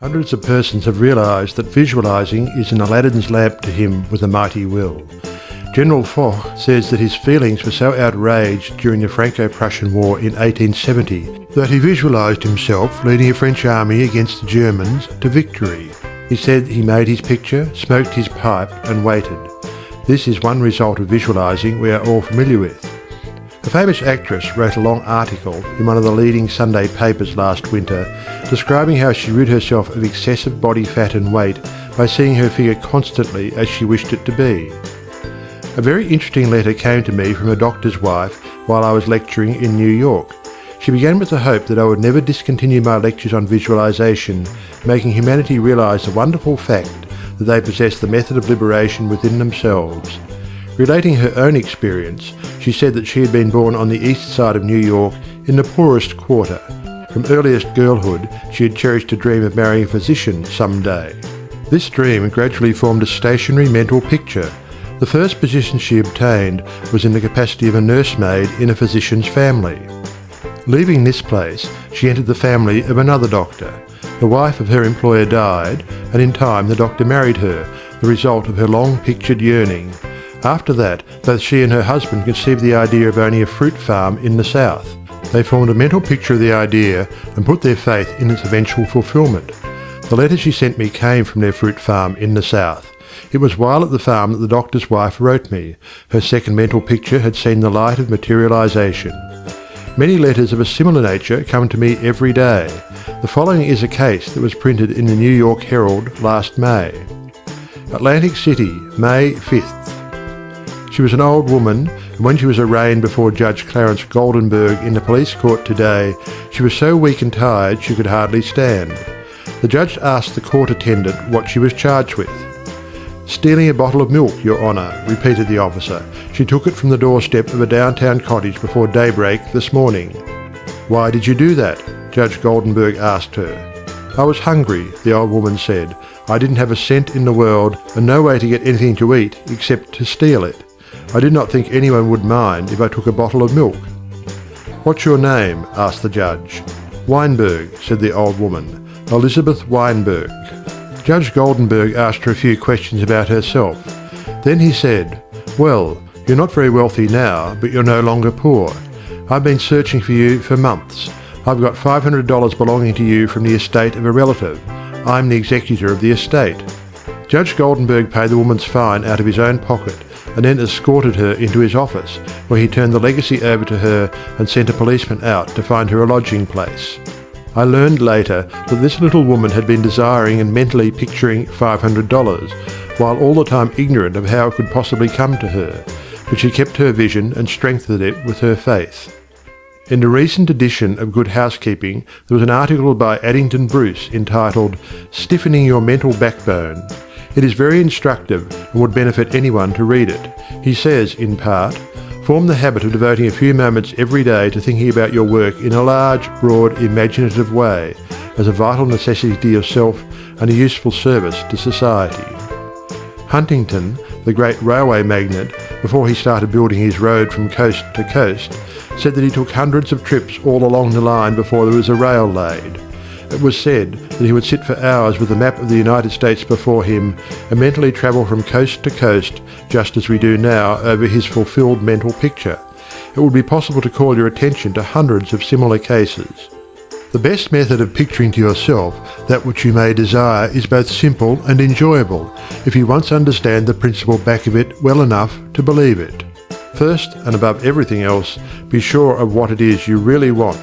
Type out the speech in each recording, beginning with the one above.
Hundreds of persons have realised that visualising is an Aladdin's lamp to him with a mighty will. General Foch says that his feelings were so outraged during the Franco-Prussian War in 1870 that he visualised himself leading a French army against the Germans to victory. He said he made his picture, smoked his pipe and waited. This is one result of visualising we are all familiar with. A famous actress wrote a long article in one of the leading Sunday papers last winter describing how she rid herself of excessive body fat and weight by seeing her figure constantly as she wished it to be. A very interesting letter came to me from a doctor's wife while I was lecturing in New York. She began with the hope that I would never discontinue my lectures on visualization, making humanity realize the wonderful fact that they possess the method of liberation within themselves. Relating her own experience, she said that she had been born on the east side of New York in the poorest quarter. From earliest girlhood, she had cherished a dream of marrying a physician someday. This dream gradually formed a stationary mental picture. The first position she obtained was in the capacity of a nursemaid in a physician's family. Leaving this place, she entered the family of another doctor. The wife of her employer died, and in time the doctor married her, the result of her long-pictured yearning. After that, both she and her husband conceived the idea of owning a fruit farm in the south. They formed a mental picture of the idea and put their faith in its eventual fulfilment. The letter she sent me came from their fruit farm in the south. It was while at the farm that the doctor's wife wrote me. Her second mental picture had seen the light of materialization. Many letters of a similar nature come to me every day. The following is a case that was printed in the New York Herald last May. Atlantic City, May 5th. She was an old woman, and when she was arraigned before Judge Clarence Goldenberg in the police court today, she was so weak and tired she could hardly stand. The judge asked the court attendant what she was charged with. "Stealing a bottle of milk, Your Honour," repeated the officer. "She took it from the doorstep of a downtown cottage before daybreak this morning." "Why did you do that?" Judge Goldenberg asked her. "I was hungry," the old woman said. "I didn't have a cent in the world and no way to get anything to eat except to steal it. I did not think anyone would mind if I took a bottle of milk." "What's your name?" asked the judge. "Weinberg," said the old woman. "Elizabeth Weinberg." Judge Goldenberg asked her a few questions about herself. Then he said, "Well, you're not very wealthy now, but you're no longer poor. I've been searching for you for months. I've got $500 belonging to you from the estate of a relative. I'm the executor of the estate." Judge Goldenberg paid the woman's fine out of his own pocket and then escorted her into his office, where he turned the legacy over to her and sent a policeman out to find her a lodging place. I learned later that this little woman had been desiring and mentally picturing $500, while all the time ignorant of how it could possibly come to her, but she kept her vision and strengthened it with her faith. In the recent edition of Good Housekeeping, there was an article by Addington Bruce entitled "Stiffening Your Mental Backbone." It is very instructive and would benefit anyone to read it. He says, in part, "Form the habit of devoting a few moments every day to thinking about your work in a large, broad, imaginative way, as a vital necessity to yourself and a useful service to society." Huntington, the great railway magnate, before he started building his road from coast to coast, said that he took hundreds of trips all along the line before there was a rail laid. It was said that he would sit for hours with a map of the United States before him and mentally travel from coast to coast, just as we do now over his fulfilled mental picture. It would be possible to call your attention to hundreds of similar cases. The best method of picturing to yourself that which you may desire is both simple and enjoyable, if you once understand the principle back of it well enough to believe it. First, and above everything else, be sure of what it is you really want.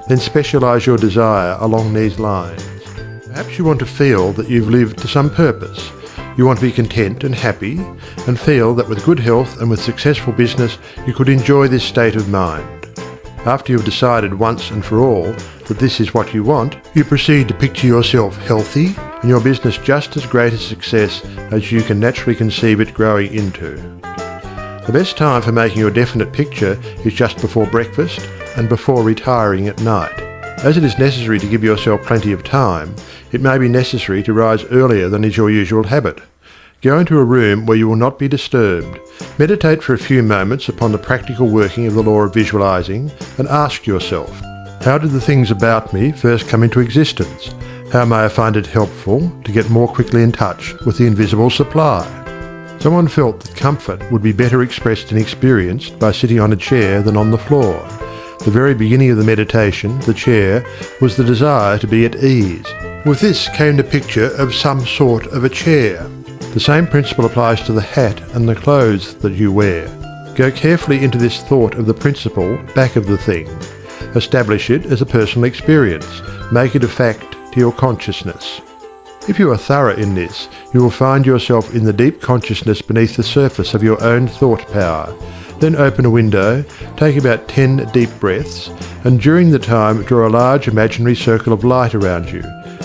Then specialise your desire along these lines. Perhaps you want to feel that you've lived to some purpose. You want to be content and happy, and feel that with good health and with successful business you could enjoy this state of mind. After you've decided once and for all that this is what you want, you proceed to picture yourself healthy and your business just as great a success as you can naturally conceive it growing into. The best time for making your definite picture is just before breakfast and before retiring at night. As it is necessary to give yourself plenty of time, it may be necessary to rise earlier than is your usual habit. Go into a room where you will not be disturbed. Meditate for a few moments upon the practical working of the law of visualizing and ask yourself, how did the things about me first come into existence? How may I find it helpful to get more quickly in touch with the invisible supply? Someone felt that comfort would be better expressed and experienced by sitting on a chair than on the floor. The very beginning of the meditation, the chair, was the desire to be at ease. With this came the picture of some sort of a chair. The same principle applies to the hat and the clothes that you wear. Go carefully into this thought of the principle back of the thing. Establish it as a personal experience. Make it a fact to your consciousness. If you are thorough in this, you will find yourself in the deep consciousness beneath the surface of your own thought power. Then open a window, take about 10 deep breaths, and during the time draw a large imaginary circle of light around you.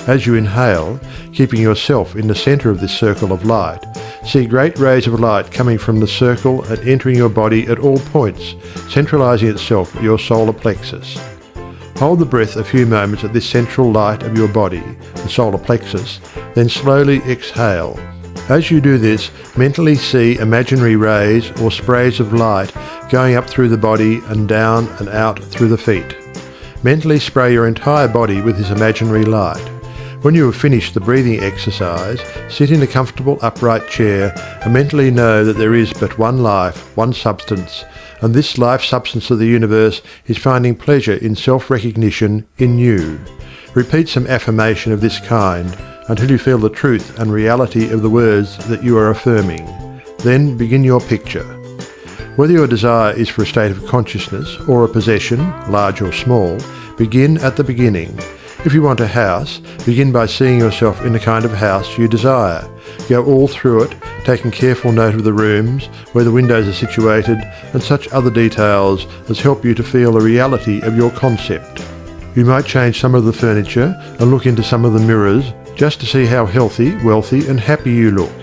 As you inhale, keeping yourself in the centre of this circle of light, see great rays of light coming from the circle and entering your body at all points, centralising itself at your solar plexus. Hold the breath a few moments at this central light of your body, the solar plexus, then slowly exhale. As you do this, mentally see imaginary rays or sprays of light going up through the body and down and out through the feet. Mentally spray your entire body with this imaginary light. When you have finished the breathing exercise, sit in a comfortable upright chair and mentally know that there is but one life, one substance, and this life substance of the universe is finding pleasure in self-recognition in you. Repeat some affirmation of this kind until you feel the truth and reality of the words that you are affirming. Then begin your picture. Whether your desire is for a state of consciousness or a possession, large or small, begin at the beginning. If you want a house, begin by seeing yourself in the kind of house you desire. Go all through it, taking careful note of the rooms, where the windows are situated, and such other details as help you to feel the reality of your concept. You might change some of the furniture and look into some of the mirrors just to see how healthy, wealthy, and happy you look.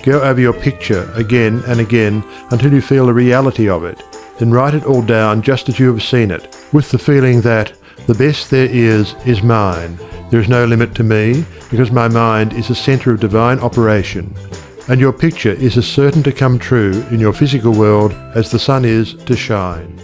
Go over your picture again and again until you feel the reality of it. Then write it all down just as you have seen it, with the feeling that the best there is mine. There is no limit to me, because my mind is a centre of divine operation. And your picture is as certain to come true in your physical world as the sun is to shine.